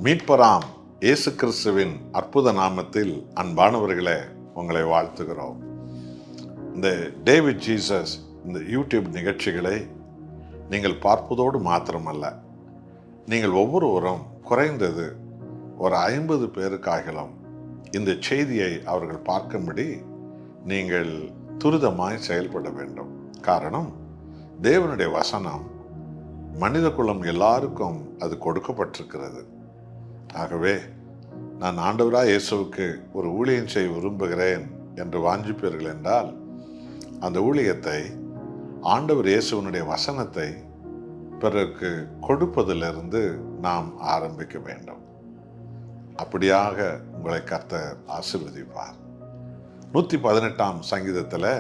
மீட்பராம் இயேசு கிறிஸ்துவின் அற்புத நாமத்தில் அன்பானவர்களே, உங்களை வாழ்த்துகிறோம். இந்த டே வித் ஜீசஸ் இந்த யூடியூப் நிகழ்ச்சிகளை நீங்கள் பார்ப்பதோடு மாத்திரமல்ல, நீங்கள் ஒவ்வொருவரும் குறைந்தது ஒரு 50 பேருக்காகலாம் இந்த செய்தியை அவர்கள் பார்க்கும்படி நீங்கள் துரிதமாய் செயல்பட வேண்டும். காரணம், தேவனுடைய வசனம் மனித குலம் எல்லாருக்கும் அது கொடுக்கப்பட்டிருக்கிறது. ஆகவே நான் ஆண்டவராய் இயேசுவுக்கு ஒரு ஊழியம் செய்ய விரும்புகிறேன் என்று வாஞ்சிப்பீர்கள் என்றால், அந்த ஊழியத்தை ஆண்டவர் இயேசுவனுடைய வசனத்தை பிறருக்கு கொடுப்பதிலிருந்து நாம் ஆரம்பிக்க வேண்டும். அப்படியாக உங்களை கர்த்தர் ஆசீர்வதிப்பார். 118ஆம் சங்கீதத்தில்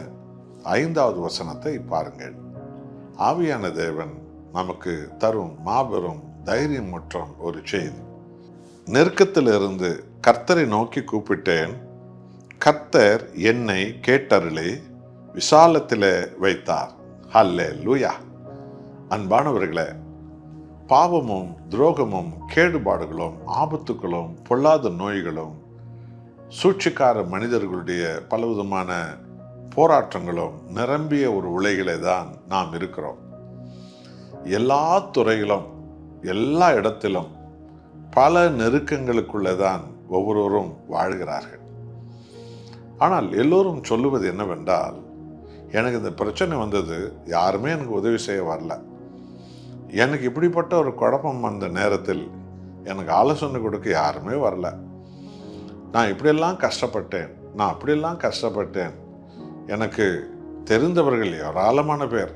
5வது வசனத்தை பாருங்கள். ஆவியான தேவன் நமக்கு தரும் மாபெரும் தைரியம் மற்றும் ஒரு செய்தி. நெருக்கத்திலிருந்து கர்த்தரை நோக்கி கூப்பிட்டேன், கர்த்தர் என்னை கேட்டருளி விசாலத்திலே வைத்தார். ஹல்லேலூயா. அன்பானவர்களே, பாவமும் துரோகமும் கேடுபாடுகளும் ஆபத்துக்களும் பொல்லாத நோய்களும் சூழ்ச்சிக்கார மனிதர்களுடைய பலவிதமான போராட்டங்களும் நிரம்பிய ஒரு உலகிலே தான் நாம் இருக்கிறோம். எல்லா துறையிலும் எல்லா இடத்திலும் பல நெருக்கங்களுக்குள்ளே தான் ஒவ்வொருவரும் வாழ்கிறார்கள். ஆனால் எல்லோரும் சொல்லுவது என்னவென்றால், எனக்கு இந்த பிரச்சனை வந்தது, யாருமே எனக்கு உதவி செய்ய வரல. எனக்கு இப்படிப்பட்ட ஒரு குழப்பம் வந்த நேரத்தில் எனக்கு ஆலோசனை கொடுக்க யாருமே வரல. நான் இப்படியெல்லாம் கஷ்டப்பட்டேன், நான் அப்படியெல்லாம் கஷ்டப்பட்டேன். எனக்கு தெரிந்தவர்கள் ஏராளமான பேர்,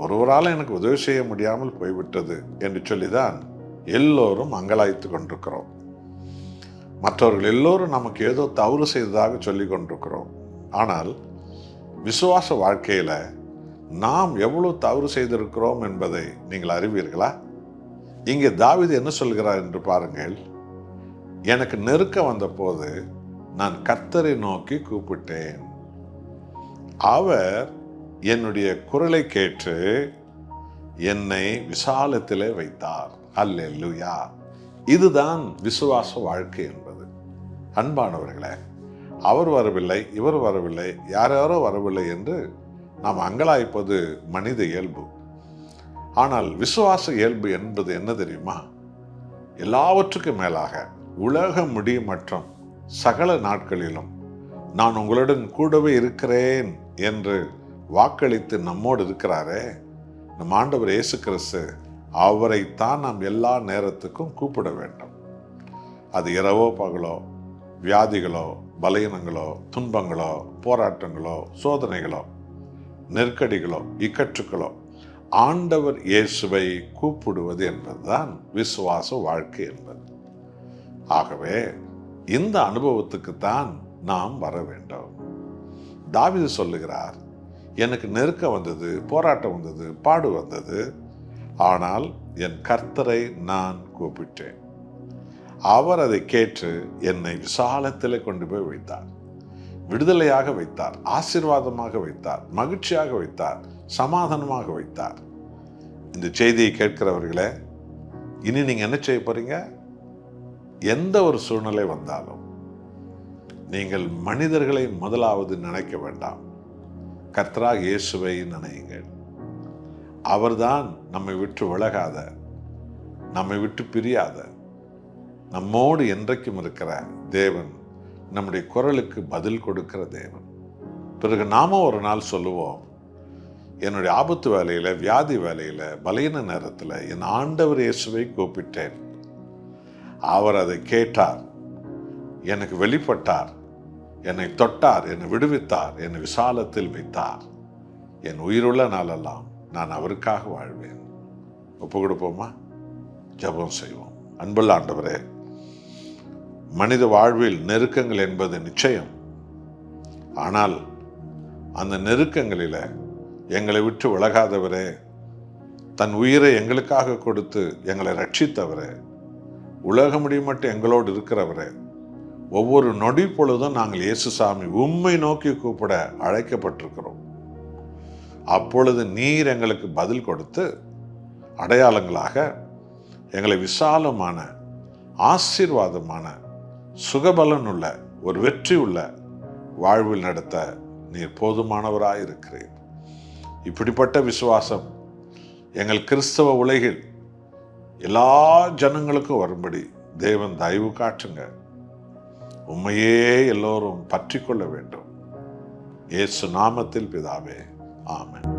ஒருவரால் எனக்கு உதவி செய்ய முடியாமல் போய்விட்டது என்று சொல்லிதான் எல்லோரும் அங்கலாய்த்து கொண்டிருக்கிறோம். மற்றவர்கள் எல்லோரும் நமக்கு ஏதோ தவறு செய்ததாக சொல்லி கொண்டிருக்கிறோம். ஆனால் விசுவாச வாழ்க்கையில நாம் எவ்வளவு தவறு செய்திருக்கிறோம் என்பதை நீங்கள் அறிவீர்களா? இங்கே தாவீது என்ன சொல்கிறார் என்று பாருங்கள். எனக்கு நெருக்கம் வந்த போது நான் கர்த்தரை நோக்கி கூப்பிட்டேன், அவர் என்னுடைய குரலை கேட்டு என்னை விசாலத்திலே வைத்தார். அல்லேலூயா. இதுதான் விசுவாச வாழ்க்கை என்பது. அன்பானவர்களே, அவர் வரவில்லை, இவர் வரவில்லை, யாரோ வரவில்லை என்று நாம் அங்கலாய்ப்பது மனித இயல்பு. ஆனால் விசுவாச இயல்பு என்பது என்ன தெரியுமா? எல்லாவற்றுக்கும் மேலாக உலக முடிவு மற்றும் சகல நாட்களிலும் நான் உங்களுடன் கூடவே இருக்கிறேன் என்று வாக்களித்து நம்மோடு இருக்கிறாரே நம் ஆண்டவர் இயேசு கிறிஸ்து, அவரைத்தான் நாம் எல்லா நேரத்துக்கும் கூப்பிட வேண்டும். அது இரவோ பகலோ, வியாதிகளோ, பலவீனங்களோ, துன்பங்களோ, போராட்டங்களோ, சோதனைகளோ, நெருக்கடிகளோ, இக்கற்றுக்களோ, ஆண்டவர் இயேசுவை கூப்பிடுவது என்பதுதான் விசுவாச வாழ்க்கை என்பது. ஆகவே இந்த அனுபவத்துக்குத்தான் நாம் வர வேண்டும். தாவீது சொல்லுகிறார், எனக்கு நெருக்கம் வந்தது, போராட்டம் வந்தது, பாடு வந்தது, ஆனால் என் கர்த்தரை நான் கூப்பிட்டேன், அவர் அதை கேட்டு என்னை விசாலத்திலே கொண்டு போய் வைத்தார், விடுதலையாக வைத்தார், ஆசீர்வாதமாக வைத்தார், மகிழ்ச்சியாக வைத்தார், சமாதானமாக வைத்தார். இந்த செய்தியை கேட்கிறவர்களே, இனி நீங்க என்ன செய்ய போறீங்க? எந்த ஒரு சூழ்நிலை வந்தாலும் நீங்கள் மனிதர்களை முதலாவது நினைக்க வேண்டாம், கர்த்தராகிய இயேசுவை நினையுங்கள். அவர்தான் நம்மை விட்டு விலகாத, நம்மை விட்டு பிரியாத, நம்மோடு என்றைக்கும் இருக்கிற தேவன், நம்முடைய குரலுக்கு பதில் கொடுக்கிற தேவன். பிறகு நாம ஒரு நாள் சொல்லுவோம், என்னுடைய ஆபத்து வேலையில, வியாதி வேலையில, பலவீன நேரத்தில் என் ஆண்டவர் இயேசுவை கூப்பிட்டேன், அவர் அதை கேட்டார், எனக்கு வெளிப்பட்டார், என்னை தொட்டார், என்னை விடுவித்தார், என்னை விசாலத்தில் வைத்தார். என் உயிருள்ள நாளெல்லாம் நான் அவருக்காக வாழ்வேன். ஒப்பு கொடுப்போமா? ஜெபம் செய்வோம். அன்புள்ள ஆண்டவரே, மனித வாழ்வில் நெருக்கங்கள் என்பது நிச்சயம். ஆனால் அந்த நெருக்கங்களில எங்களை விட்டு விலகாதவரே, தன் உயிரை எங்களுக்காக கொடுத்து எங்களை ரட்சித்தவரே, உலக முடிமட்டும் எங்களோடு இருக்கிறவரே, ஒவ்வொரு நொடி பொழுதும் நாங்கள் இயேசு சாமி உம்மை நோக்கி கூப்பிட அழைக்கப்பட்டிருக்கிறோம். அப்பொழுது நீர் எங்களுக்கு பதில் கொடுத்து அடையாளங்களாக எங்களை விசாலமான ஆசீர்வாதமான சுகபலனுள்ள ஒரு வெற்றி உள்ள வாழ்வில் நடத்த நீர் போதுமானவராயிருக்கிறீர். இப்படிப்பட்ட விசுவாசம் எங்கள் கிறிஸ்தவ உலகில் எல்லா ஜனங்களுக்கும் வரும்படி தேவன் தயவு காட்டுங்க. உண்மையே எல்லோரும் பற்றி கொள்ள வேண்டும். இயேசு நாமத்தில் பிதாவே, ஆமென்.